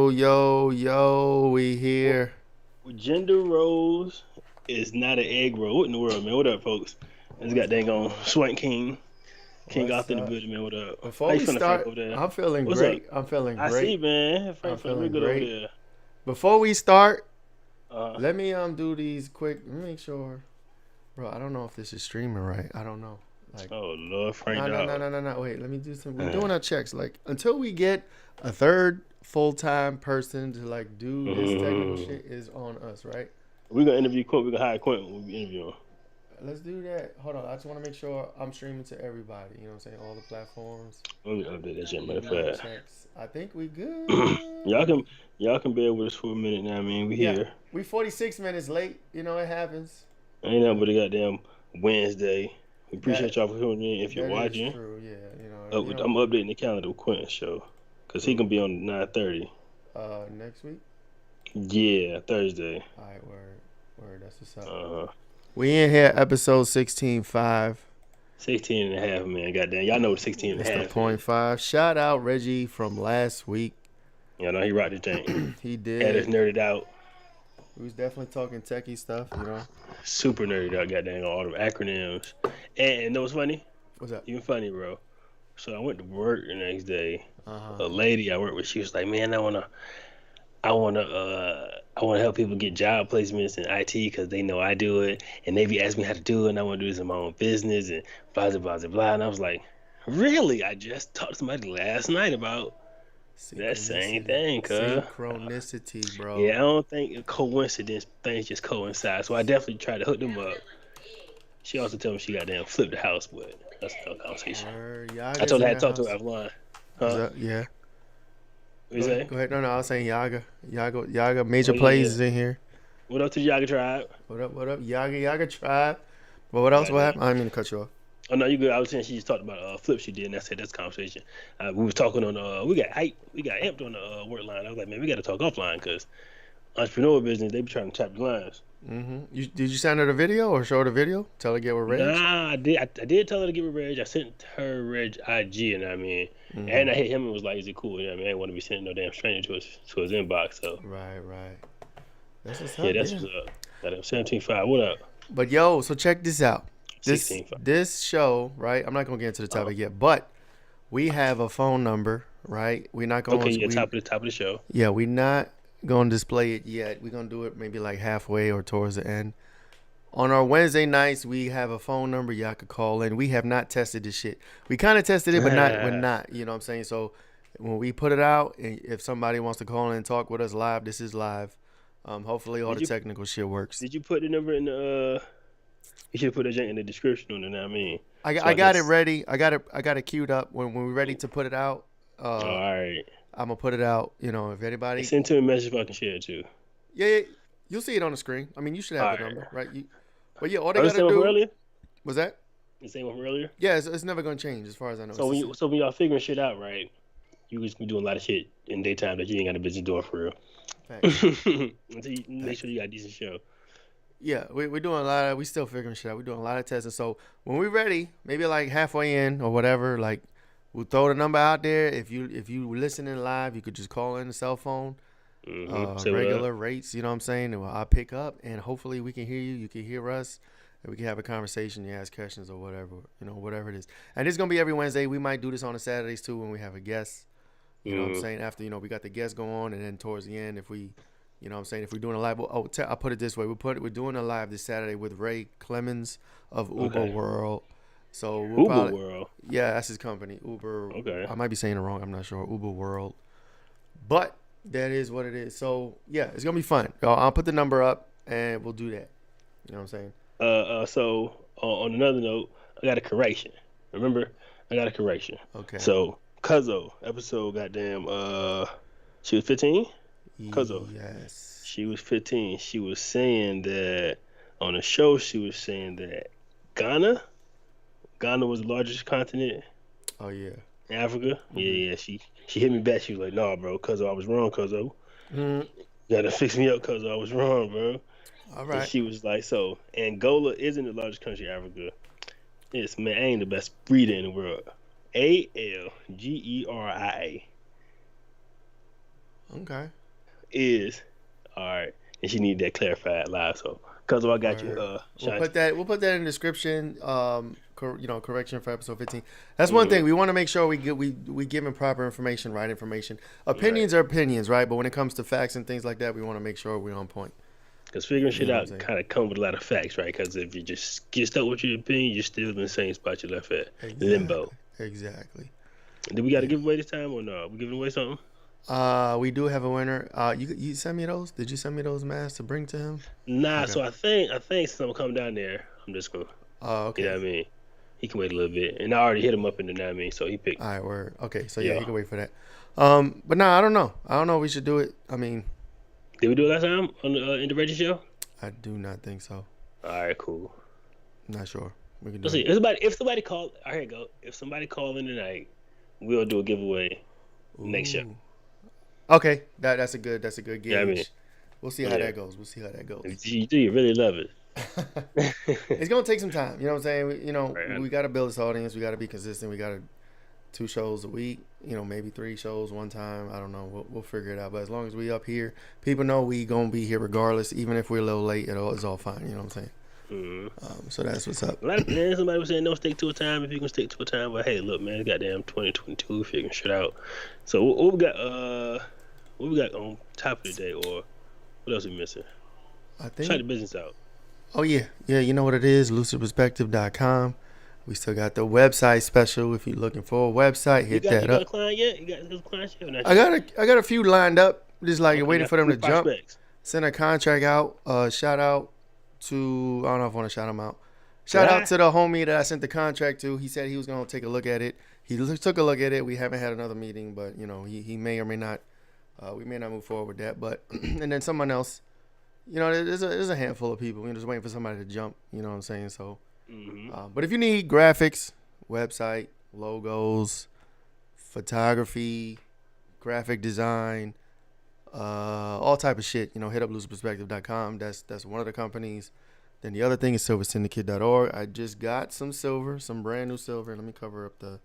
Yo, we here. Gender roles is not an egg roll. What in the world, man? What up, folks? This got dang on Swank King What's Arthur in the up? building, man. What up? How Before you we feeling, Frank, start, over there? I'm feeling What's up? great. I'm feeling I see, great. man. I'm Frank real feeling good over great. there. Before we start, Uh, let me do these quick. Let me make sure, bro. I don't know if this is streaming right. I don't know. Like, oh Lord, Frank no, no, no, dog. no, no, no. Wait, let me do some. We're Uh, doing our checks. Like, until we get a third full time person to like do this technical mm, shit is on us, right? we're gonna interview Quint. We're gonna hire Quint when we interview him. Let's do that. Hold on. I just want to make sure I'm streaming to everybody. You know what I'm saying? All the platforms. Let me update that shit, Let me matter do my of checks. I think we fact. y'all good. can y'all can bear with us for a minute now. I mean, we Yeah, here. we 46 minutes late. You know it happens. Ain't nothing but a goddamn Wednesday. We appreciate That y'all for tuning in. If you're that is watching. true. Yeah, I'm updating the calendar with Quentin's show because he true. gonna be on 9:30. Next week. Yeah, Thursday. All right, word. That's what's up. Uh, We in here, episode 16.5. 16 and a half, man. Goddamn, y'all know what 16 and a It's the half point is. five. Shout out Reggie from last week. Y'all know he rocked the tank. He Had us did. nerded out, He was definitely talking techie stuff. You know. super nerded out. Goddamn, all them acronyms. And you know what's funny? What's up? Even funny, bro. So I went to work the next day. Uh A lady I worked with, she was like, "Man, I wanna help people get job placements in IT because they know I do it, and they be asking me how to do it, and I want to do this in my own business, and blah blah blah blah." And I was like, "Really? I just talked to somebody last night about that same Synchronicity. thing, cuz." Synchronicity, bro. Yeah, I don't think a coincidence things just coincide. So I definitely tried to hook them up. She also told me she got damn flipped the house, but that's another conversation. I Yaga's told her in I the had to talk to house. her offline. What's Huh? up? Yeah. What you say? Go ahead. No, I was saying Yaga. Major Oh plays yeah. is in here. What up to the Yaga tribe? What up? Yaga tribe. But what else? What Goddamn. happened? I didn't mean to cut you off. Oh no, you good. I was saying she just talked about flip she did, and I said that's conversation. We was talking on we got amped on the work line. I was like, man, we got to talk offline because entrepreneur business they be trying to tap the lines. Did you send her the video or show her the video? Tell her to get with Reg? Nah, I did tell her to give her Reg. I sent her Reg IG, you know what I mean, Mm-hmm. and I hit him and was like, is it cool? You know what I mean, I ain't want to be sending no damn stranger to his inbox. So Right. That's what's yeah, up. that's Yeah. what's up. Got him 17.5. What up? But yo, so check this out. This 16.5. this show, right? I'm not gonna get into the topic yet, but we have a phone number, right? We're not Okay, going to yeah, top of the show. yeah, we're not gonna display it yet. We're gonna do it maybe like halfway or towards the end. On our Wednesday nights, we have a phone number y'all could call in. We have not tested this shit. We kind of tested it, but not. We're not. You know what I'm saying? So when we put it out, and if somebody wants to call in and talk with us live, this is live. Hopefully all Did the you technical shit works. did you put the number in the? You should put that in the description on it. Know what I mean, so I I can. got it ready. I got it queued up. When we're ready to put it out, All right. I'm gonna put it out. You know, if anybody, Send to me a message if I can share it too. yeah, you'll see it on the screen. I mean, you should have All the right. number, right? But yeah, all they Oh, the gotta same one from do earlier? was that. The same one from earlier? Yeah, it's never gonna change as far as I know. So when y'all figuring shit out, right, you just be doing a lot of shit in daytime that you ain't got a business doing for real. Facts. Until you make sure you got a decent show. Yeah, we're doing a lot of, we still figuring shit out. We're doing a lot of testing. So when we're ready, maybe like halfway in or whatever, like we'll throw the number out there. If you listening live, you could just call in the cell phone. Say what up. Regular rates, you know what I'm saying? And I'll pick up and hopefully we can hear you. You can hear us. And we can have a conversation. You ask questions or whatever, whatever it is. And it's going to be every Wednesday. We might do this on the Saturdays too when we have a guest. You know what I'm saying? After, we got the guest go on, and then towards the end, if we, you know what I'm saying, if we're doing a live, I'll put it this way. We're doing a live this Saturday with Ray Clemens of Uber Okay. World. So we'll Uber probably, World. yeah, that's his company, Uber. Okay. I might be saying it wrong. I'm not sure. Uber World. But that is what it is. So yeah, it's gonna be fun. I'll put the number up and we'll do that. You know what I'm saying? So on another note, I got a correction. Remember, I got a correction. Okay. So Cuzzo episode, goddamn, she was 15. Cuzzo. Yes. She was 15. She was saying that on the show. She was saying that Ghana was the largest continent Oh yeah. in Africa. Mm-hmm. Yeah. She hit me back. She was like, "Nah, bro, Cuzzo, I was wrong, Cuzzo. Mm-hmm. You gotta fix me up, Cuzzo. I was wrong, bro." All And right. she was like, "So Angola isn't the largest country in Africa. It's man, ain't the best breeder in the world. Algeria." Okay. is all right, and she need that clarified live. So, cause I got you, Word. We'll Shanti. put that. We'll put that in the description. Correction for episode 15. That's one Mm-hmm. thing we want to make sure we giving proper information, right information. Right. Opinions are opinions, right? But when it comes to facts and things like that, we want to make sure we're on point. Because figuring You shit know what I'm out saying? kind of come with a lot of facts, right? Because if you just get stuck with your opinion, you're still in the same spot you left at, limbo. Exactly. Exactly. Do we got to Yeah. give away this time or no? We giving away something? We do have a winner. You send me those? Did you send me those masks to bring to him? Nah. Okay. So I think since I'm coming down there, I'm just gonna, you know Okay. what I mean? He can wait a little bit, and I already hit him up in the, you know what I mean? So he picked. All right. Word. Okay. So yeah, Yeah. he can wait for that. But nah, I don't know. I don't know if we should do it. I mean, Did we do it last time on the in the Reggie show? I do not think so. All right, cool. Not sure. We can do Let's see. it. If somebody call, all right, here you go. If somebody call in tonight, we'll do a giveaway next show. Ooh. Okay, that's a good Yeah, I mean, gauge. We'll see how yeah. that goes. We'll see how that goes. You really love it. It's gonna take some time. You know what I'm saying? Right. We got to build this audience. We got to be consistent. We got to 2 shows a week. Maybe 3 shows one time. I don't know. We'll figure it out. But as long as we up here, people know we gonna be here regardless. Even if we're a little late, it's all fine. You know what I'm saying? So that's what's up. A lot of man, somebody was saying don't stick to a time if you can stick to a time. But hey, look, man, it's goddamn 2022, figuring shit out. So what we got? What we got on top of the day, or what else we missing? I Try think. the business out. Oh yeah. You know what it is? LucidPerspective.com. We still got the website special. If you're looking for a website, You hit got that you got a up. client yet? You got those clients yet? Or not I yet? got a few lined up. Just like Okay, you waiting got for them new to jump. prospects. Send a contract out. Shout out to, I don't know if I want to shout him out. Shout out Ah, to the homie that I sent the contract to. He said he was gonna take a look at it. Took a look at it. We haven't had another meeting, but he may or may not. We may not move forward with that. But and then someone else. There's a handful of people. We're just waiting for somebody to jump. You know what I'm saying? So, mm-hmm. but if you need graphics, website, logos, photography, graphic design, all type of shit, hit up lucidperspective.com. That's one of the companies. Then the other thing is silversyndicate.org. I just got some silver, some brand new silver. Let me cover up the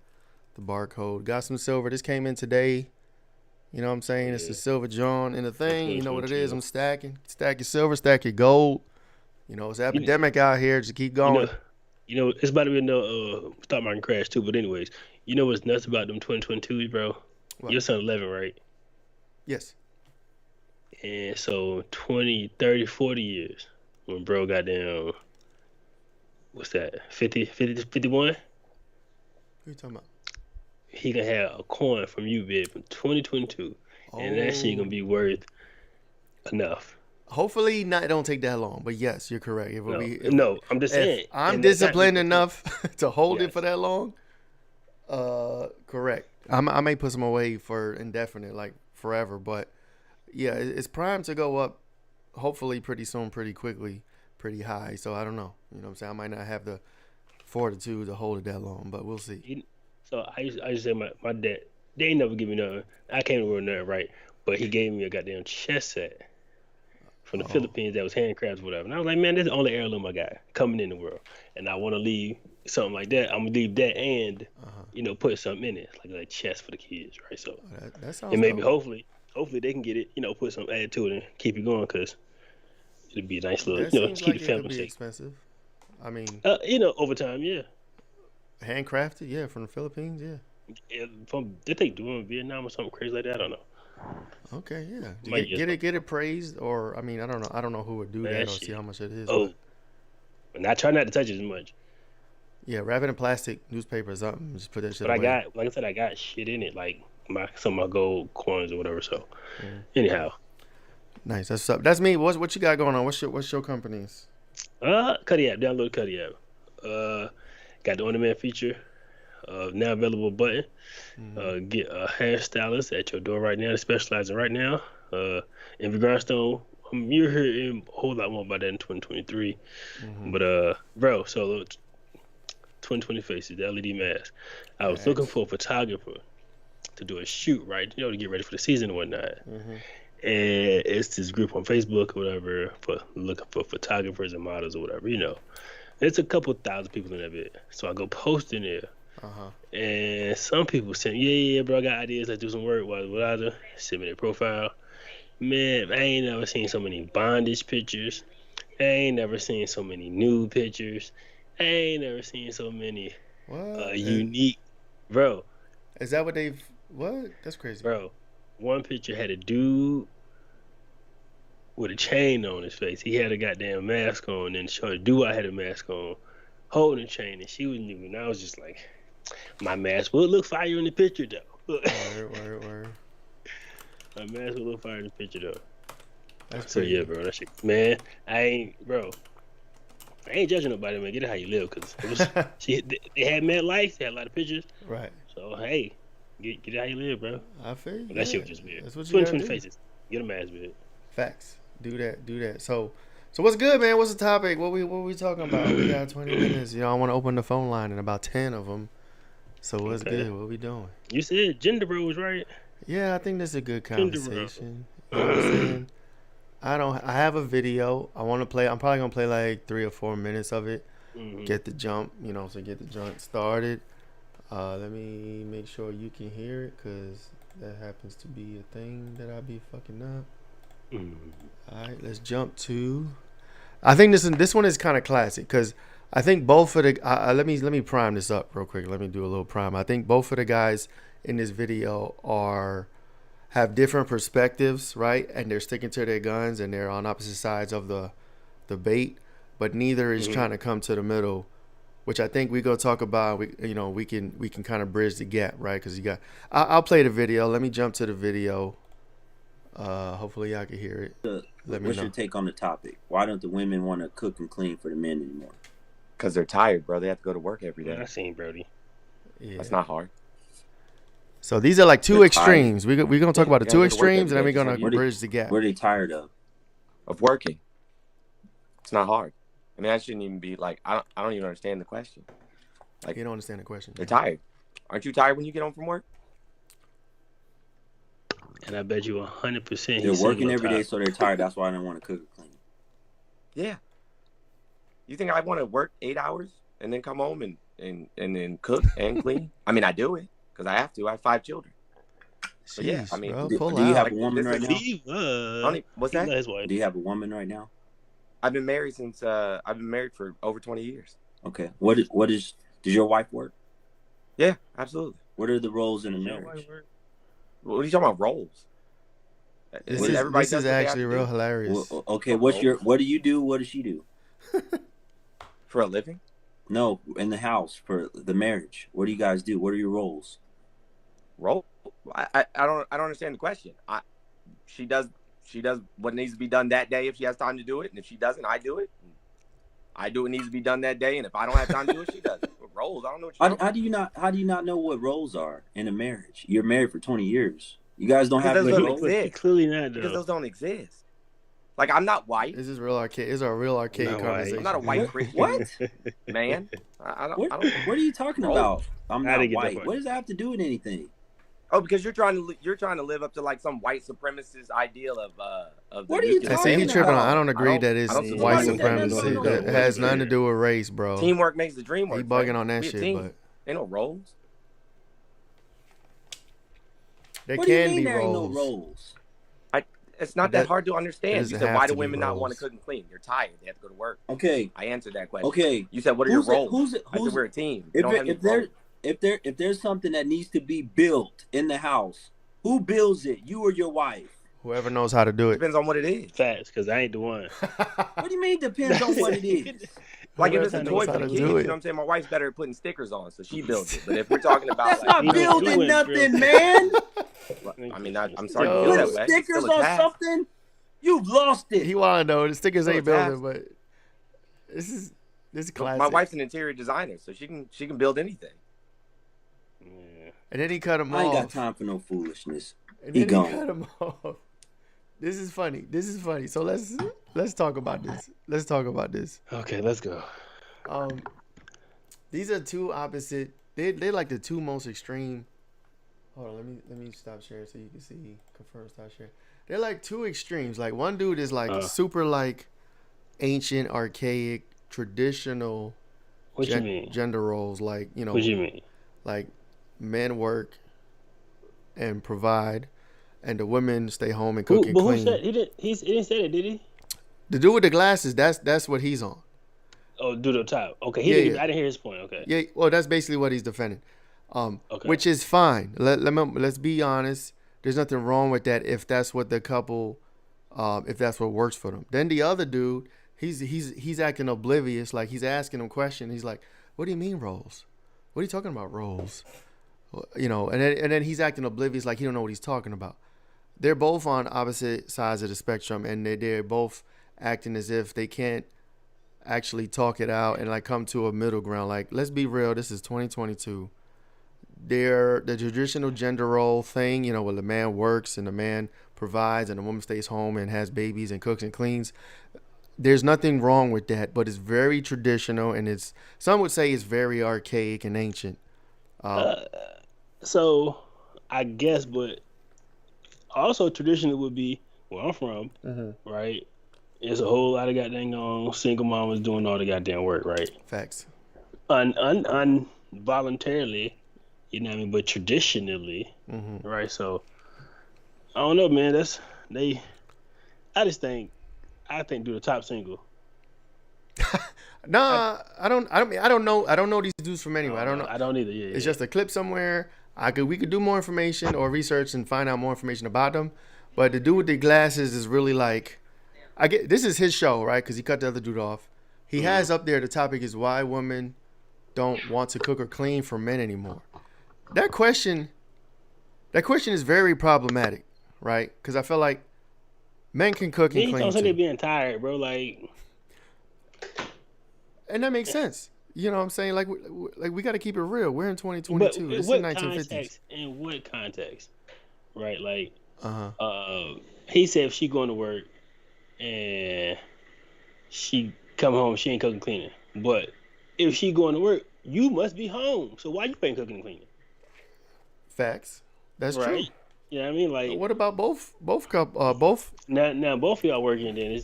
barcode. Got some silver. This came in today. You know what I'm saying? It's Yeah, the silver John in the for thing. You know what it is. 2022. I'm stacking. Stack your silver, stack your gold. It's You, epidemic out here. Just keep you know, going. it's about to be no stock market crash too. But anyways, you know what's nuts about them 2022s, bro? What? Your son 11, right? Yes. And so 20, 30, 40 years when bro got down, what's that? 50, 50, 51? What are you talking about? He gonna have a coin from you, bid from 2022, and that shit gonna Oh. be worth enough. Hopefully not. It don't take that long. But yes, you're correct. If No, we no, I'm just if saying. I'm And that time disciplined you enough to hold it yes. for that long, correct. I may put some away for indefinite, like forever. But yeah, it's primed to go up. Hopefully, pretty soon, pretty quickly, pretty high. So I don't know. You know what I'm saying? I might not have the fortitude to hold it that long, but we'll see. So I used to say my dad, they ain't never give me nothing. I can't remember nothing, right? But he gave me a goddamn chess set from the Oh, Philippines that was handcrafted, or whatever. And I was like, man, this is the only heirloom I got coming in the world. And I want to leave something like that. I'm gonna leave that and uh-huh. put something in it, like chess for the kids, right? So That sounds and maybe dope. hopefully they can get it, put some add to it and keep it going, cause it'd be a nice little, That seems keep like the it could family be safe. expensive. I mean, Over time, yeah. handcrafted, yeah, from the Philippines, yeah. Yeah, from did they do it in Vietnam or something crazy like that? I don't know. Okay, yeah. Might Get get it get it praised, or I mean, I don't know. I don't know who would do man that or see shit. how much it is, but Oh, and I try not to touch it as much. yeah, wrap it in plastic, newspaper or something. Just put that shit But I away. got, like I said, I got shit in it, like some of my gold coins or whatever. So Mm. anyhow, Nice. That's up. That's me. What you got going on? What's your companies? Cuddy app, download Cuddy app. Got the on-demand feature. Now available button. Mm-hmm. Get a hairstylist at your door right now. They're specializing right now. In Grindstone, you're hearing a whole lot more about that in 2023. Mm-hmm. But bro, so look, 2020 faces, the LED mask. I was looking Facts. for a photographer to do a shoot, right? To get ready for the season and whatnot. Mm-hmm. And it's this group on Facebook or whatever for looking for photographers and models or whatever. It's a couple thousand people in that bit. So I go post in there. Uh-huh. And some people saying, yeah, bro, I got ideas. Let's do some work. Send me their profile. Man, I ain't never seen so many bondage pictures. I ain't never seen so many nude pictures. I ain't never seen so many What unique, bro. is that? What they've what? That's crazy. Bro, one picture had a dude with a chain on his face. He had a goddamn mask on, and the dude I had a mask on, holding a chain, and she was nude. And I was just like, my mask would look fire in the picture though. Word. My mask would look fire in the picture though. That's So crazy. yeah, bro, that shit, man. I ain't judging nobody, man. Get it how you live, cause it was they had mad life, they had a lot of pictures. Right. So hey, get it how you live, bro. I feel you. But that shit was just weird. That's what you gotta 20 do. faces. Get a mask, man. Facts. Do that. So what's good, man? What's the topic? What we talking about? We got 20 minutes. I want to open the phone line in about 10 of them. So what's Okay. good? What we doing? You said gender bros, right? Yeah, I think this is a good Gender bro. conversation. You know what I'm saying? I have a video. I want to play. I'm probably gonna play like 3 or 4 minutes of it. Mm-hmm. Get the jump. So get the jump started. Let me make sure you can hear it, cause that happens to be a thing that I be fucking up. Mm-hmm. All right, let's jump to. I think this one is kind of classic, because I think both of the let me prime this up real quick. Let me do a little prime. I think both of the guys in this video have different perspectives, right? And they're sticking to their guns, and they're on opposite sides of the debate, but neither is trying to come to the middle, which I think we go talk about. We can kind of bridge the gap, right? Because I'll play the video. Let me jump to the video. Hopefully y'all can hear it. What's your take on the topic? Why don't the women want to cook and clean for the men anymore? Because they're tired, bro. They have to go to work every day. I seen Brody. Yeah. That's not hard. So these are like two They're extremes. We're gonna talk about the Yeah, two go to work extremes, and then every we're day, gonna just like bridge the gap. What are they tired of? Of working. It's not hard. I mean, that shouldn't even be like, I don't even understand the question. Like, You don't understand the question. they're tired. Aren't you tired when you get home from work? And I bet you 100% They're working every day, so they're tired. That's why I don't want to cook or clean. Yeah. You think I want to work 8 hours and then come home and then cook and clean? I mean, I do it because I have to. I have 5 children. But yeah, I mean, bro, do pull you out. have a woman right now? What's that? His wife. Do you have a woman right now? I've been married since I've been married for over 20 years. Okay. Does your wife work? Yeah, absolutely. What are the roles in a marriage? What are you talking about, roles? This Everybody is does what they have actually to real do. hilarious. Well, okay, what do you do? What does she do? For a living? No, in the house for the marriage. What do you guys do? What are your roles? Role? I don't understand the question. She does what needs to be done that day if she has time to do it, and if she doesn't, I do it. I do what needs to be done that day, and if I don't have time to do it, she does it. But roles, I don't know what you're How do you not know what roles are in a marriage? You're married for 20 years. You guys don't have Because any those roles? don't exist. Clearly not, Because though. those don't exist. Like, I'm not white. This is real arcade. It's a real arcade Not white. conversation. I'm not a white Christian. What? Man. I don't. What are you talking Roles. about? I'm How'd not he get that white. part? What does that have to do with anything? Oh, because you're trying to live up to like some white supremacist ideal of the What are you nuclear I see he talking family. tripping on. about? I don't agree that it's I don't white support that. supremacy. No, That has nothing to do with race, bro. Teamwork makes the dream work. He bugging man. on that We a shit, team. but Ain't no roles. there What do you can mean be there ain't no roles. roles? It's not That that hard to understand. doesn't You said, have why to do be women not want to roles. cook and clean? They're tired. They have to go to work. Okay. I answered that question. Okay. You said, what are your roles? Who's I said, we're a team. We if don't have any if there roles. if there's something that needs to be built in the house, who builds it? You or your wife? Whoever knows how to do it. Depends on what it is. Facts, because I ain't the one. What do you mean depends on what it is? Like if Whoever it's a knows toy how for the to kids, do you it. know what I'm saying? My wife's better at putting stickers on, so she builds it. But if we're talking about That's like, not you know, building doing, nothing, bro. man. I mean, I'm sorry Yo. you feel Putting that way. It's stickers still a on task. something, you've lost it. He wanna know the stickers Still ain't a task. building, but this is My classic. wife's an interior designer, so she can build anything. Yeah. And then he cut him I ain't got off. time for no foolishness. And He then he gone. cut him off. This is funny. So let's talk about this. Okay, let's go. These are two opposite. They're like the two most extreme. Hold on, let me stop sharing so you can see. Confirm, stop sharing. They're like two extremes. Like one dude is like super like ancient, archaic, traditional. What you mean? Gender roles, like What you mean? like men work and provide. and the women stay home and cook and But who clean. said he didn't? He didn't say that, did he? The dude with the glasses, that's what he's on. Oh, do the top. Okay, he Yeah, didn't. yeah. I didn't hear his point. Okay. Yeah, well, that's basically what he's defending, Okay. which is fine. Let's be honest. There's nothing wrong with that if that's what the couple, if that's what works for them. Then the other dude, he's acting oblivious, like he's asking him questions. He's like, "What do you mean roles? What are you talking about roles?" You know, and then he's acting oblivious, like he don't know what he's talking about. They're both on opposite sides of the spectrum, and they're both acting as if they can't actually talk it out and like come to a middle ground. Like, let's be real, this is 2022. The traditional gender role thing, you know, where the man works and the man provides and the woman stays home and has babies and cooks and cleans. There's nothing wrong with that, but it's very traditional, and it's, some would say it's very archaic and ancient. So I guess, but also traditionally would be where I'm from, right? There's a whole lot of goddamn single mamas doing all the goddamn work, right? Facts. Involuntarily, you know what I mean? But traditionally, right? So I don't know, man. I think do the top single. Nah, I don't know these dudes from anywhere. I don't know. I don't either. Yeah, It's just a clip somewhere. We could do more information or research and find out more information about them. But the dude with the glasses is really like, this is his show, right? Because he cut the other dude off. He has up there, the topic is why women don't want to cook or clean for men anymore. That question is very problematic, right? Because I feel like men can cook and He clean don't say they too. being tired, bro. Like, And that makes sense. You know what I'm saying? Like we got to keep it real. We're in 2022. This is what 1950s. context? In what context? Right? Like, Uh-huh. he said if she going to work and she come home, she ain't cooking and cleaning. But if she going to work, you must be home. So why you ain't cooking and cleaning? Facts. That's Right? true. You know what I mean? Like, What about both? now both of y'all working, then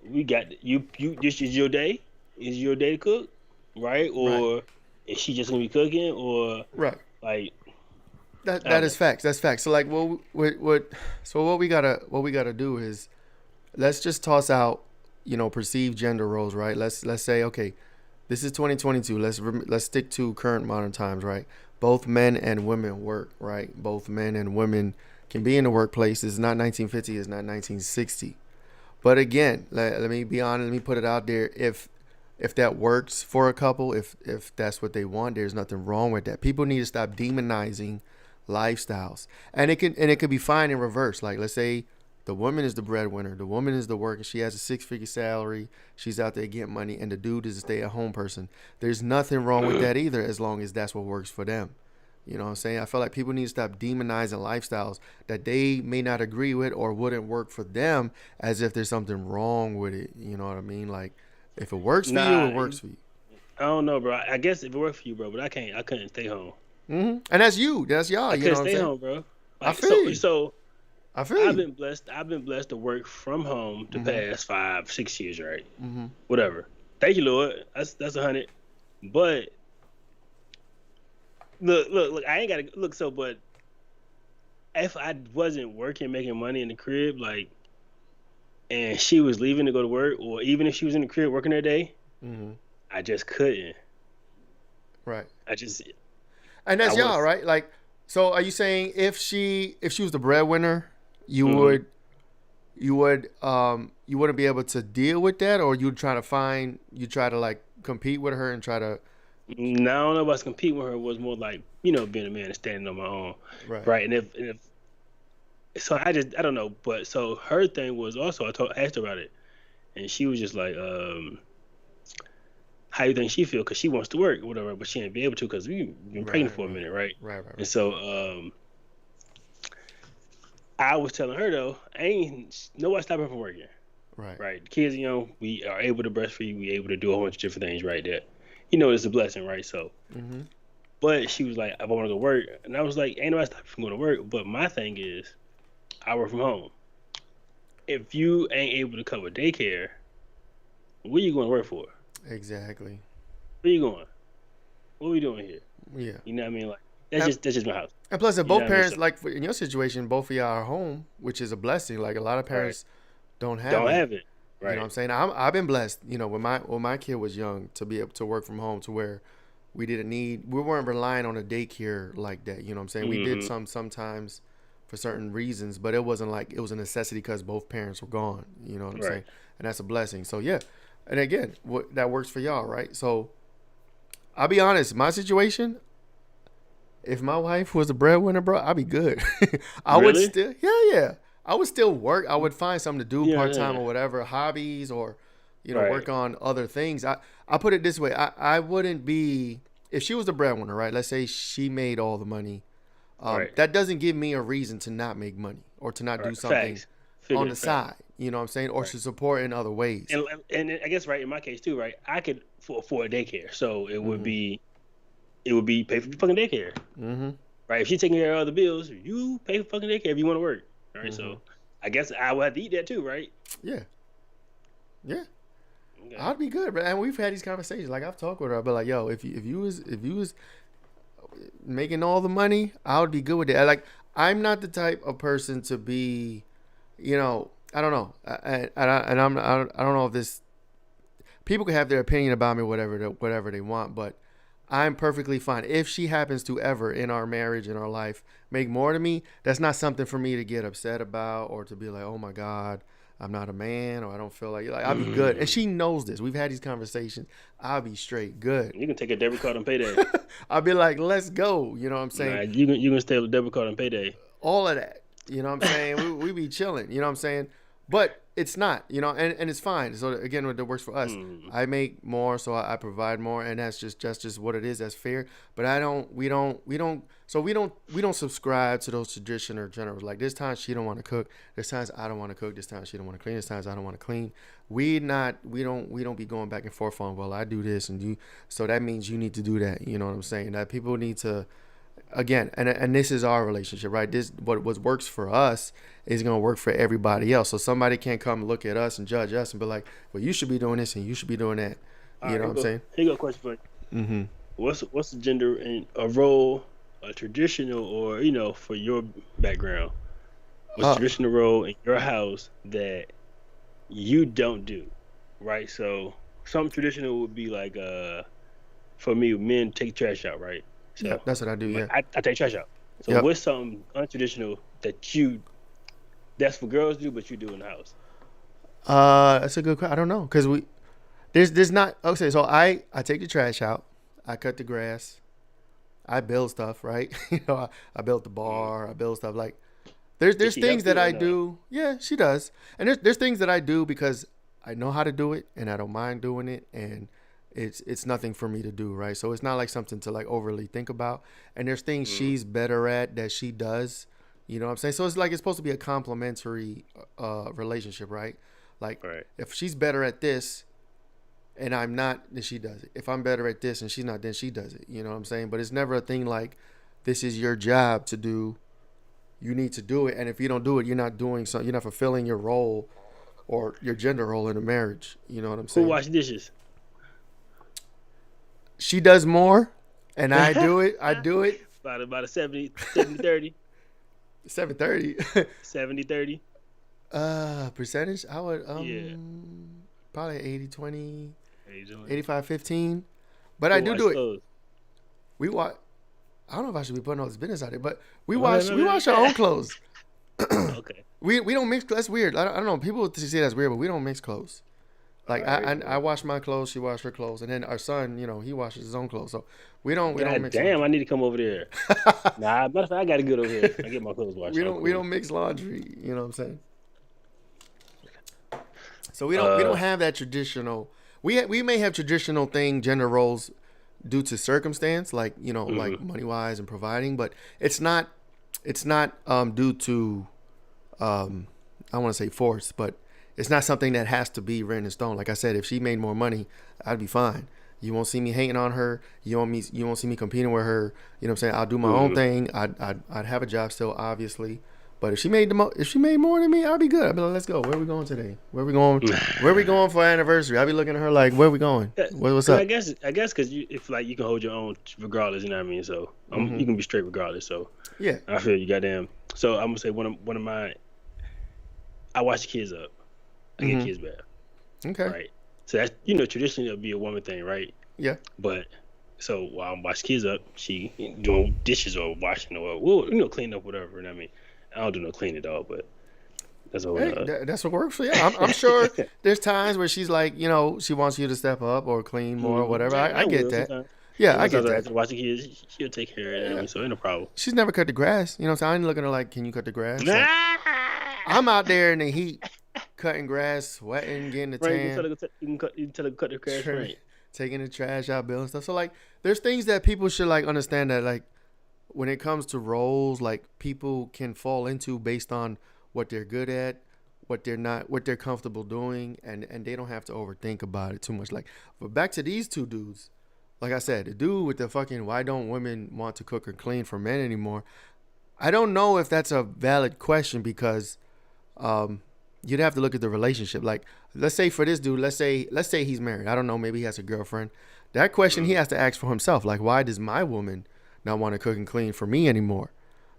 we got you. This is your day. Is your day to cook, right? Or is she just gonna be cooking, or Right. like That is facts. That's facts. So like, what we gotta do is, let's just toss out, perceived gender roles, right? Let's say, okay, this is 2022. Let's stick to current modern times, right? Both men and women work, right? Both men and women can be in the workplace. It's not 1950. It's not 1960. But again, let me be honest. Let me put it out there. If that works for a couple, if that's what they want, there's nothing wrong with that. People need to stop demonizing lifestyles, and it could be fine in reverse. Like, let's say the woman is the breadwinner, the woman is the worker, she has a 6-figure salary, she's out there getting money, and the dude is a stay-at-home person. There's nothing wrong with that either, as long as that's what works for them. You know what I'm saying? I feel like people need to stop demonizing lifestyles that they may not agree with or wouldn't work for them, as if there's something wrong with it. You know what I mean? Like, if it works for you, it works for you. I don't know, bro. I guess if it worked for you, bro, but I couldn't stay home. And that's you. That's y'all. I You know couldn't what I'm stay saying? home, bro. Like, I feel you. So I feel I've you. been blessed. I've been blessed to work from home the past 5-6 years, right? Mm-hmm. Whatever. Thank you, Lord. That's 100. But look. I ain't gotta look. So, but if I wasn't working, making money in the crib, like, and she was leaving to go to work, or even if she was in the crib working her day, I just couldn't. Right. And that's y'all, right? Like, so are you saying if she was the breadwinner, you wouldn't be able to deal with that, or you try to like compete with her and try to? No, I don't know about competing with her. It was more like, being a man and standing on my own, right? And if so, I don't know. But so her thing was also, I asked her about it, and she was just like, how you think she feel? Because she wants to work or whatever, but she ain't be able to because we've been pregnant for a minute, right? Right. And so I was telling her, though, ain't nobody stopping her from working. Right. The kids, we are able to breastfeed. We able to do a whole bunch of different things, right? That, it's a blessing, right? So, but she was like, if I want to go work, and I was like, ain't nobody stopping from going to work. But my thing is, I work from home. If you ain't able to cover daycare, what are you going to work for? Exactly. Where you going? What are we doing here? Yeah. You know what I mean? Like, That's just my house. And plus, if You know both what I mean? parents, So, like in your situation, both of y'all are home, which is a blessing. Like a lot of right. parents don't have Don't it. have it. You know what Right. I'm saying? I've been blessed, when my kid was young to be able to work from home to where we weren't relying on a daycare like that. You know what I'm saying? We did Mm-hmm. sometimes for certain reasons, but it wasn't like it was a necessity because both parents were gone. You know what I'm Right. saying? And that's a blessing. So yeah, and again, that works for y'all, right? So I'll be honest, my situation, if my wife was the breadwinner, bro, I'd be good. I would Really? still, yeah. I would still work. I would find something to do Yeah. part time Yeah. or whatever, hobbies or, Right. work on other things. I put it this way. I wouldn't be, if she was the breadwinner, right? Let's say she made all the money. Right. That doesn't give me a reason to not make money or to not do Right. something Facts. on Figure the facts. side. You know what I'm saying? Or Right. to support in other ways. And I guess right in my case too, right? I could afford daycare, so Mm-hmm. it would be pay for fucking daycare, Mm-hmm. right? If she's taking care of other bills, you pay for fucking daycare if you want to work, right? Mm-hmm. So I guess I would have to eat that too, right? Yeah. Yeah. Okay. I'd be good, but and we've had these conversations. Like I've talked with her, I'd be like, "Yo, if you was making all the money, I would be good with it." Like I'm not the type of person to be, I don't know, I don't know if this people can have their opinion about me, whatever they want, but I'm perfectly fine. If she happens to ever in our marriage, in our life, make more than me, that's not something for me to get upset about or to be like, oh my God, I'm not a man or I don't feel like I'll be good. And Mm. she knows this. We've had these conversations. I'll be straight good. You can take a debit card on payday. I'll be like, let's go. You know what I'm Nah, saying? you can stay with a debit card on payday. All of that. You know what I'm saying? We be chilling. You know what I'm saying? But it's not, and it's fine. So again, what works for us. Mm. I make more, so I provide more, and that's just what it is. That's fair. But we don't subscribe to those tradition or generals. Like this time she don't want to cook. This times I don't want to cook. This time she don't want to clean. This times I don't want to clean. We don't be going back and forth on, well, I do this and you, so that means you need to do that. You know what I'm saying? That people need to, again, and this is our relationship, right? This what works for us is gonna work for everybody else. So somebody can't come look at us and judge us and be like, well, you should be doing this and you should be doing that. All You right, know what I'm saying? here you go. Question for you. Mm-hmm. What's the gender in a role, a traditional or for your background? What's the Uh, traditional role in your house that you don't do, right? So some traditional would be like for me, men take trash out, right? yeah, So that's what I do. Yeah. I take trash out. So Yep. what's something untraditional that's for girls to do, but you do in the house? That's a good question. I don't know because there's not okay. So I take the trash out. I cut the grass. I build stuff, right? I built the Mm. bar. I build stuff like there's Does there's she things help you that or I no? do. Yeah, she does, and there's things that I do because I know how to do it and I don't mind doing it, and it's nothing for me to do, right? So it's not like something to like overly think about. And there's things Mm. she's better at that she does. You know what I'm saying? So it's like it's supposed to be a complementary relationship, right? Like Right. if she's better at this and I'm not, then she does it. If I'm better at this and she's not, then she does it. You know what I'm saying? But it's never a thing like this is your job to do. You need to do it, and if you don't do it, you're not doing something. You're not fulfilling your role or your gender role in a marriage. You know what I'm Who saying? wash dishes? She does more, and I do it. I do it. About a 70-30, 7:30. 70-30. Percentage. I would Yeah. probably 80-20, How you doing? 85-15. But I Who do wash do it. clothes? We watch. I don't know if I should be putting all this business out there, but we No, wash. no, We no, wash our own clothes. Okay. We don't mix. That's weird. I don't know. People say that's weird, but we don't mix clothes. Like All right. I wash my clothes, she washes her clothes, and then our son, he washes his own clothes. So we don't God mix. damn, I need to come over there. Nah, matter of fact, I got to get over here. I get my clothes washed. we I'm don't we cool. don't mix laundry. You know what I'm saying? So we don't have that traditional. We may have traditional gender roles due to circumstance, like like money wise and providing, but it's not due to I want to say force, but it's not something that has to be written in stone. Like I said, if she made more money, I'd be fine. You won't see me hating on her. You won't see me competing with her. You know what I'm saying? I'll do my own thing. I'd have a job still, obviously, But if she made more than me, I'd be good. I'd be like, let's go. Where are we going today? Where are we going? Where are we going for our anniversary? I'd be looking at her like, where are we going? What's up? I guess because if like you can hold your own regardless, you know what I mean. So you can be straight regardless. So Yeah. I feel you, goddamn. So I'm gonna say one of my. I watch the kids up. I get kids back. Okay. Right. So that's traditionally it'll be a woman thing, right? Yeah. But so while I'm watching kids up, she doing dishes or washing or cleaning up whatever. You know what I mean? I don't do no cleaning at all, but that's all. Hey, that's what works for you. I'm sure there's times where she's like, she wants you to step up or clean more or whatever. I get that. Sometimes. Yeah, I get I that. have to watch the kids. She'll take care of it. Yeah. So ain't no problem. She's never cut the grass. You know what I'm saying? I ain't looking at her like, can you cut the grass? Like, I'm out there in the heat, cutting grass, sweating, getting the tan. You can tell her to cut the grass right. Taking the trash out, building stuff. So like, there's things that people should like understand that like, when it comes to roles, like people can fall into based on what they're good at, what they're comfortable doing, and they don't have to overthink about it too much. Like, but back to these two dudes, like I said, the dude with the fucking why don't women want to cook or clean for men anymore? I don't know if that's a valid question because you'd have to look at the relationship. Like, let's say for this dude, let's say he's married. I don't know, maybe he has a girlfriend. That question he has to ask for himself. Like, why does my woman not want to cook and clean for me anymore?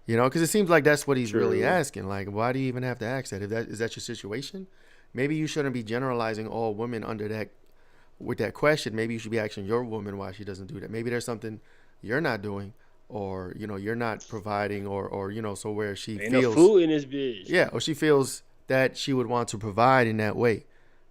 Because it seems like that's what he's really asking. Like, why do you even have to ask that? Is that your situation? Maybe you shouldn't be generalizing all women under that with that question. Maybe you should be asking your woman why she doesn't do that. Maybe there's something you're not doing, or you're not providing, or so where she Ain't feels no food in this bitch. Yeah, or she feels that she would want to provide in that way.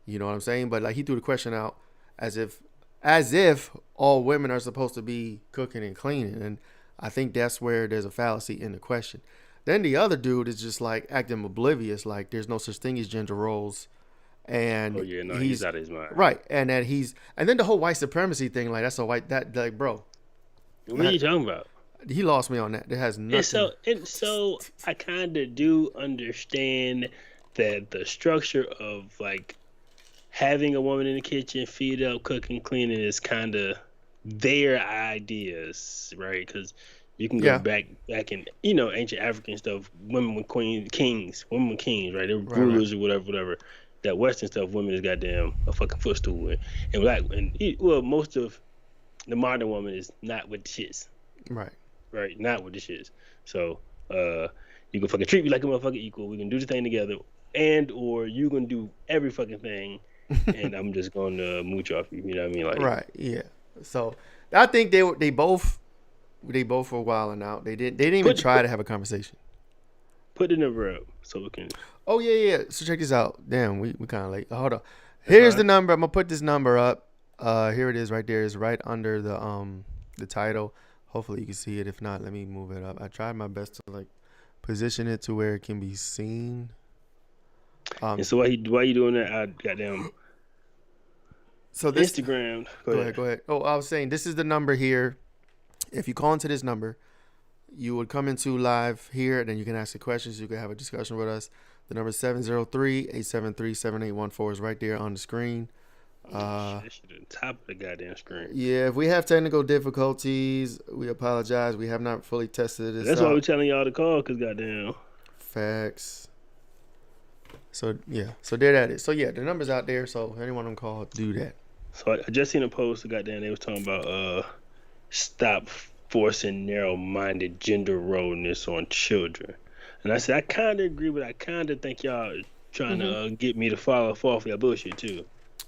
You know what I'm saying? But like he threw the question out as if all women are supposed to be cooking and cleaning, and I think that's where there's a fallacy in the question. Then the other dude is just like acting oblivious, like there's no such thing as gender roles, and he's out of his mind, right? And then the whole white supremacy thing, like bro, what are you talking about? He lost me on that. It has nothing. And so I kind of do understand that the structure of like having a woman in the kitchen, feed up, cooking, cleaning is kind of their ideas, right? Because you can go back in ancient African stuff. Women were kings, right? They were rulers or whatever. That Western stuff, women is goddamn a fucking footstool, and black most of the modern woman is not with the shits, right? Not with the shits. So you can fucking treat me like a motherfucking equal. We can do the thing together, or you can do every fucking thing, and I'm just going to mooch off you. You know what I mean? Like, right? Yeah. So I think they both were wilding out. They didn't even try to have a conversation. Put the number up so we can. Oh yeah. So check this out. Damn, we kind of late. Hold on. Here's the number. I'm gonna put this number up. Here it is right there. It's right under the title. Hopefully you can see it. If not, let me move it up. I tried my best to like position it to where it can be seen. And so why you doing that? I goddamn. So this Instagram. Go ahead. Oh, I was saying this is the number here. If you call into this number, you would come into live here, and then you can ask the questions. You can have a discussion with us. The number is 703-873-7814 is right there on the screen. That shit at the top of the goddamn screen. Yeah, if we have technical difficulties, we apologize. We have not fully tested this. That's why we're telling y'all to call, because goddamn. Facts. So there that is. So yeah, the number's out there. So anyone on call, do that. So I just seen a post. Goddamn, they was talking about stop forcing narrow-minded gender roleness on children. And I said I kind of agree, but I kind of think y'all are trying to get me to fall for your bullshit too.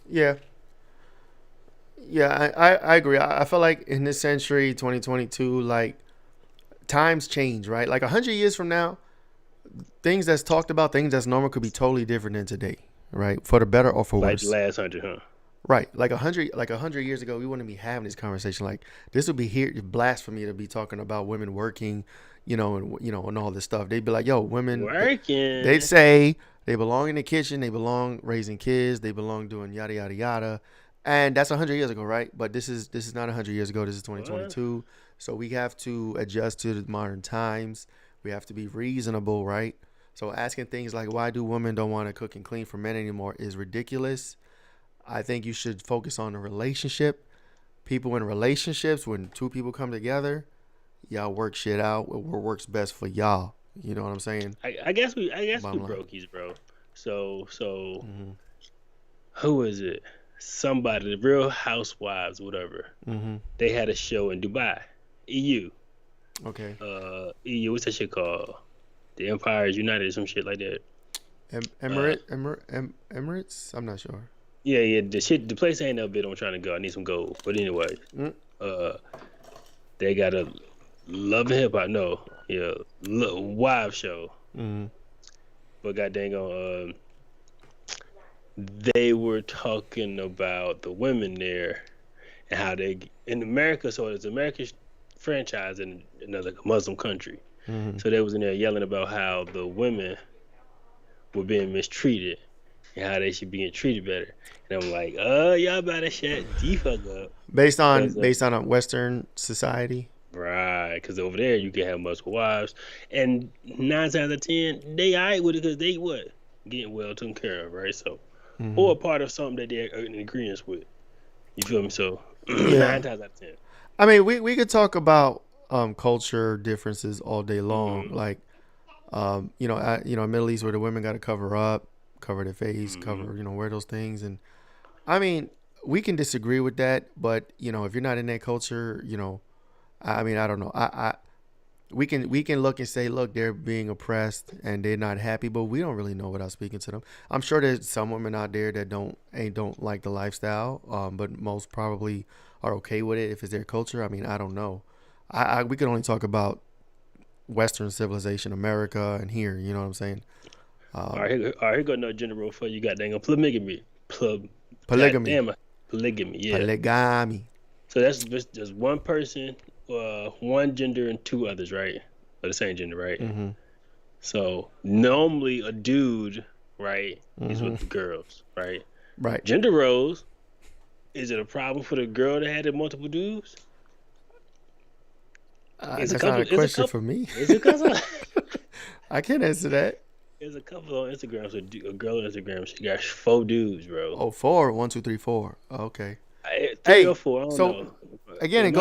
Yeah. Yeah, I agree. I feel like in this century, 2022, like times change, right? Like 100 years from now, things that's talked about, things that's normal could be totally different than today, right? For the better or for worse. Like the last 100, huh? Right. Like 100 years ago, we wouldn't be having this conversation. Like this would be blasphemy to be talking about women working, and all this stuff. They'd be like, yo, women working. They'd say they belong in the kitchen, they belong raising kids, they belong doing yada yada yada. And that's 100 years ago, right? But this is not 100 years ago. This is 2022. What? So we have to adjust to the modern times. We have to be reasonable, right? So asking things like why do women don't want to cook and clean for men anymore is ridiculous. I think you should focus on the relationship. People in relationships, when two people come together, y'all work shit out. What works best for y'all? You know what I'm saying? I guess we Bottom line. brokies, bro. So Mm-hmm. who is it? Somebody, the Real Housewives, whatever. Mm-hmm. They had a show in Dubai, EU. Okay. EU. What's that shit called? The Empires United, or some shit like that. Emirates? I'm not sure. Yeah. The place I ain't never been on trying to go. I need some gold. But anyway, they got a Love and Hip Hop. No, yeah, Wives show. Mm-hmm. But goddamn, they were talking about the women there and how they in America. So it's American franchise in another Muslim country. Mm-hmm. So they was in there yelling about how the women were being mistreated and how they should be getting treated better. And I'm like, y'all better shut the fuck up. Based on a Western society. Right, because over there you can have multiple wives, and 9 times out of 10 they alright with it because they what getting well taken care of, right? So, or a part of something that they're in agreement with. You feel me? So 9 times out of 10. I mean, we could talk about culture differences all day long. Mm-hmm. Like, Middle East where the women got to cover up, cover their face, cover, wear those things. And I mean, we can disagree with that, but if you're not in that culture, I mean, I don't know. We can look and say, look, they're being oppressed and they're not happy, but we don't really know without speaking to them. I'm sure there's some women out there that don't like the lifestyle, but most probably are okay with it if it's their culture. I mean, I don't know. We can only talk about Western civilization, America, and here. You know what I'm saying? All right, here go another gender role for you. Got dang polygamy. Polygamy. Damn, polygamy. Yeah. Polygamy. So that's just one person, one gender, and 2 others, right? Of the same gender, right? Mm-hmm. So normally a dude, right, is with the girls, right? Right. Gender roles. Is it a problem for the girl that had multiple dudes? That's not a question for me. Is it because I can't answer that. There's a couple on Instagram. So a girl on Instagram, she got 4 dudes, bro. Oh, 4. 1, 2, 3, 4. Oh, okay. 3 or 4. I don't know. Again, it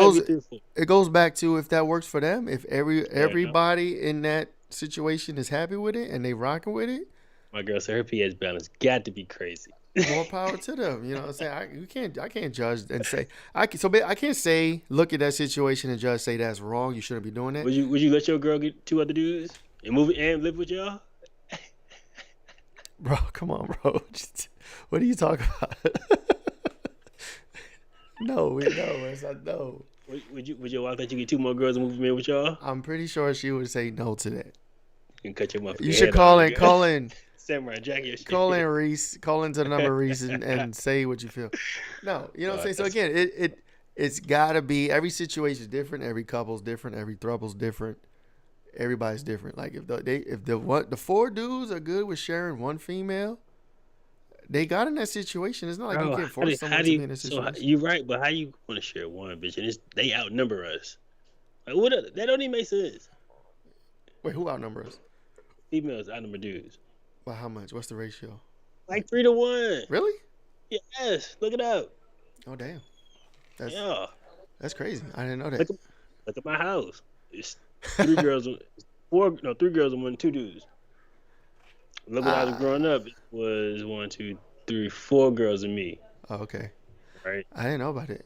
goes back to if that works for them. If everybody in that situation is happy with it and they rocking with it, my girl said her pH balance got to be crazy. More power to them. You know what I'm saying? I can't judge and say I can't say look at that situation and just say that's wrong. You shouldn't be doing that. Would you let your girl get 2 other dudes and move and live with y'all? Bro, come on, bro. What are you talking about? No. Would your wife let you get 2 more girls and move in with y'all? I'm pretty sure she would say no to that. You can cut your motherfucking You should head call in. Samurai Jack your shit. Call in Reese. Call into the number Reese and say what you feel. No, you know what I'm saying? So again, it's gotta be every situation is different, every couple's different, every throuple's different. Everybody's different. Like if the 4 dudes are good with sharing 1 female, they got in that situation. It's not like you can't force someone to be in a situation. So you're right, but how you want to share 1 bitch and they outnumber us? Like that don't even make sense. Wait, who outnumber us? Females outnumber dudes. By how much? What's the ratio? Like 3 to 1. Really? Yes. Look it up. Oh damn. That's crazy. I didn't know that. Look at my house. It's 3 girls, 3 girls and 2 dudes. Look when I was growing up, it was 1, 2, 3, 4 girls and me. Oh, okay. Right. I didn't know about it.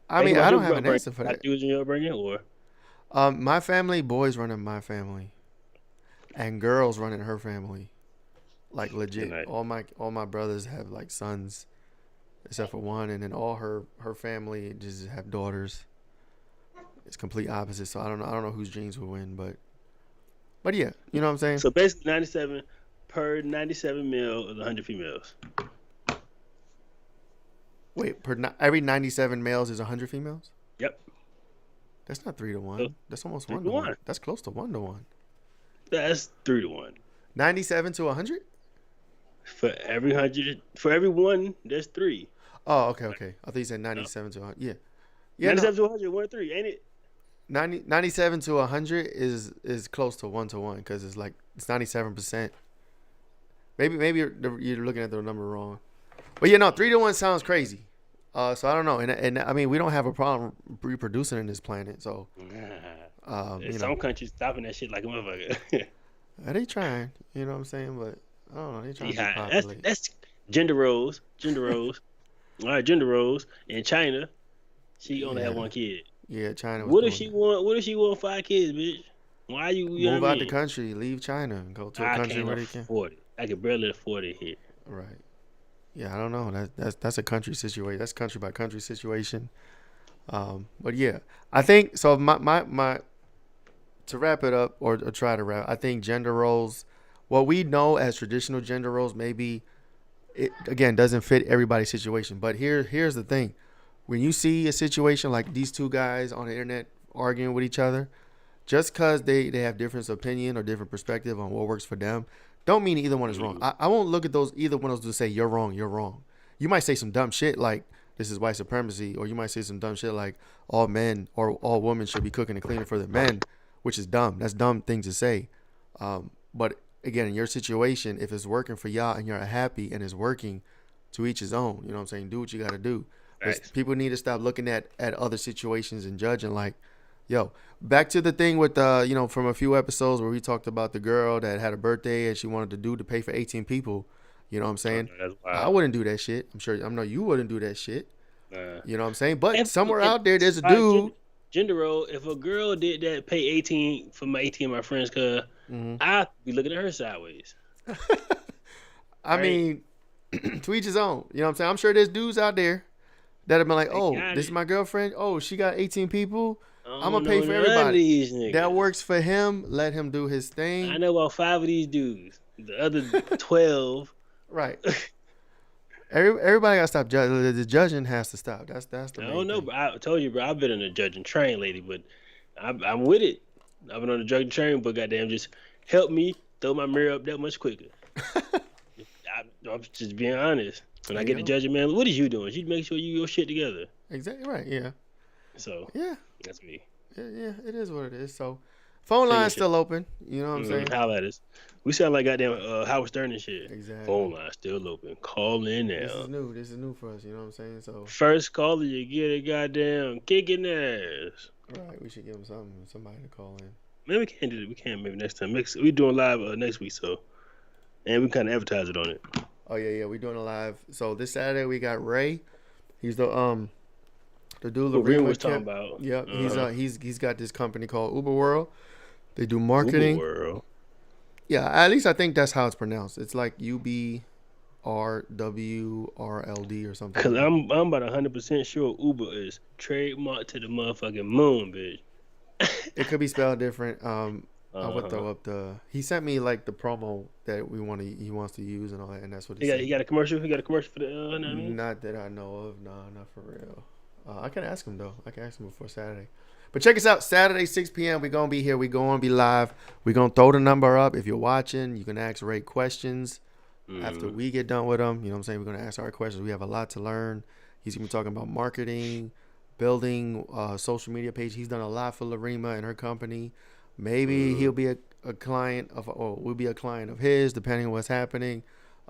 I mean, I don't have an answer for that. Dudes in your upbringing, or? My family, boys running my family, and girls running her family. Like legit, all my brothers have like sons, except for 1, and then all her family just have daughters. It's complete opposite. So I don't know whose genes will win, but yeah, you know what I'm saying. So basically, 97 per 97 male is 100 females. Wait, every 97 males is 100 females? Yep. That's not 3 to 1. That's almost 1 to 1. That's close to 1 to 1. That's 3 to 1. 97 to 100? For every 100, for every 1, there's 3. Oh, okay. I thought you said 97 to 100. Yeah. 97 to 100, 1 3, ain't it? 97 to 100 is close to 1 to 1 because it's 97%. Maybe you're looking at the number wrong. But 3 to 1 sounds crazy. So I don't know, and I mean we don't have a problem reproducing in this planet. So some countries stopping that shit like a motherfucker. They trying, you know what I'm saying? But I don't know. They trying to Yeah, that's depopulate. that's gender roles. Gender roles. All right, gender roles. In China, she only have Yeah, one kid. yeah. China was What if doing she that. want? What if she want 5 kids, bitch? Why you know what I Move out the mean? country, leave China, and go to a I country can't where they can. afford it. I can barely afford it here. Right. Yeah, I don't know. That's a country situation. That's country by country situation. But yeah, I think so. My to wrap it up or try to wrap. I think gender roles, what we know as traditional gender roles, maybe it again doesn't fit everybody's situation. But here's the thing: when you see a situation like these two guys on the internet arguing with each other, just because they have different opinion or different perspective on what works for them, don't mean either one is wrong. Mm, I won't look at those either one of those to say you're wrong, you're wrong. You might say some dumb shit like this is white supremacy, or you might say some dumb shit like all men or all women should be cooking and cleaning for the men, which is dumb. That's dumb thing to say. But again, in your situation, if it's working for y'all and you're happy and it's working, to each his own. You know what I'm saying? Do what you got to do. But facts. people need to stop looking at other situations and judging like, yo, back to the thing with from a few episodes where we talked about the girl that had a birthday and she wanted the dude to pay for 18 people. You know what I'm Oh, saying? no, that's I wild. wouldn't do that shit. I know you wouldn't do that shit. Nah. You know what I'm saying? But If, somewhere if out there, there's a all right, dude. gender role, if a girl did that, pay 18 for my 18 of my friends, cause Mhm. I'd be looking at her sideways. I Right? mean, to each his own. You know what I'm saying? I'm sure there's dudes out there that have been like, They oh, got this is it. my girlfriend. Oh, she got 18 people. I I'm going don't to pay know for none of everybody. these That niggas. works for him. Let him do his I thing. know about 5 of these dudes. The other 12. Right. Everybody got to stop judging. The judging has to stop. That's the I main don't know, thing. bro. I told you, bro. I've been on the judging train lately, but I'm with it. I've been on the judging train, but goddamn, just help me throw my mirror up that much quicker. I'm just being honest. When There I you get to go. judging, man, what is you doing? You make sure you your shit together. Exactly right. Yeah. So Yeah. that's me. Yeah. It is what it is. So, phone Take your line's shit. still open. You know what I'm saying? Holla at us. We sound like goddamn Howard Stern and shit. Exactly. Phone line still open. Call in This now. is new. This is new for us. You know what I'm saying? So, First caller, you get a goddamn kicking ass. right. We should give him somebody to call in. Maybe we can't do it. We can't. Maybe next time. We doing live next week, so and we kind of advertise it on it. Oh yeah. We're doing a live. So this Saturday we got Ray. He's the dude What Ren Larima was talking kept. about. Yep. He's got this company called Uber World. They do marketing. Uber World. Yeah, at least I think that's how it's pronounced. It's like UBRWRLD or something Cause like that. I'm about 100% sure Uber is trademarked to the motherfucking moon, bitch. It could be spelled different. I would Uh-huh. throw up he sent me like the promo that he wants to use and all that, and that's what He got he got a commercial. He got a commercial for the. Know what I mean? Not that I know of. No, not for real. I can ask him though. I can ask him before Saturday. But check us out. Saturday 6 p.m. We're gonna be here. We're gonna be live. We're gonna throw the number up. If you're watching, you can ask Ray questions after we get done with them. You know what I'm saying? We're gonna ask our questions. We have a lot to learn. He's gonna be talking about marketing, building social media page. He's done a lot for Larima and her company. Maybe he'll be a client of, or we'll be a client of his, depending on what's happening.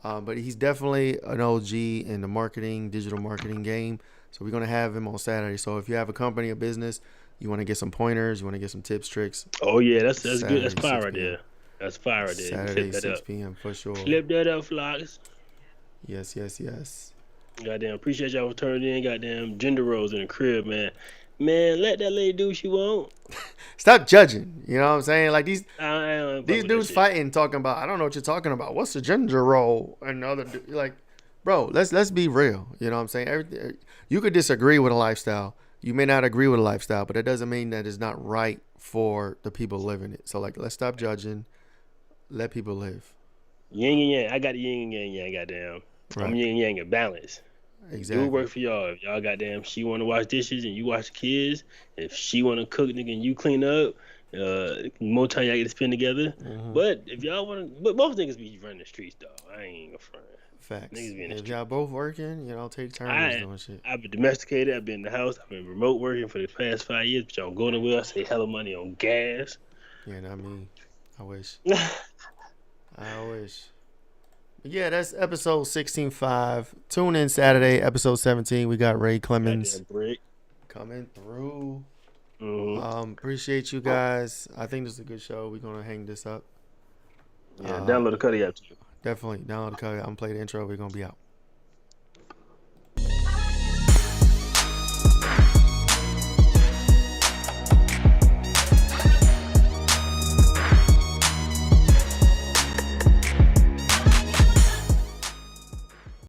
But he's definitely an OG in the digital marketing game. So we're gonna have him on Saturday. So if you have a company, a business, you want to get some pointers, you want to get some tips, tricks. Oh yeah, that's good. That's Saturday, fire 6 right p.m. there. That's fire right there. Saturday Clip that 6 up. p.m. for sure. Clip that up, Flacs. Yes. Goddamn, appreciate y'all for turning in. Goddamn, gender roles in the crib, man. Man, let that lady do what she want. Stop judging. You know what I'm saying? Like these I don't fuck these with that dudes shit. fighting, talking about I don't know what you're talking about. What's the gender role? And the other like, bro, let's be real. You know what I'm saying? Everything you could disagree with a lifestyle. You may not agree with a lifestyle, but it doesn't mean that it's not right for the people living it. So like, let's stop judging. Let people live. Yin and yang. I got the yin and yang. Goddamn. I'm Right. yin and yang in balance. Do Exactly. work for y'all. If y'all goddamn she want to wash dishes and you watch the kids, if she want to cook nigga and you clean up, more time y'all get to spend together. Mhm. But if y'all want to, but most niggas be running the streets though. I ain't gonna front. Facts. Niggas be in the If street. y'all both working, take turns I doing shit. I've been domesticated. I've been in the house. I've been remote working for the past 5 years. But y'all go nowhere. I save hella money on gas. Yeah, not me. I wish. I wish. But yeah, that's episode 16.5. Tune in Saturday, episode 17. We got Ray Clemens Goddamn brick. coming through. Mm-hmm. Appreciate you guys. I think this is a good show. We're gonna hang this up. Yeah, download the Cuddy app too. Definitely download the cover. I'm gonna play the intro. We're gonna be out.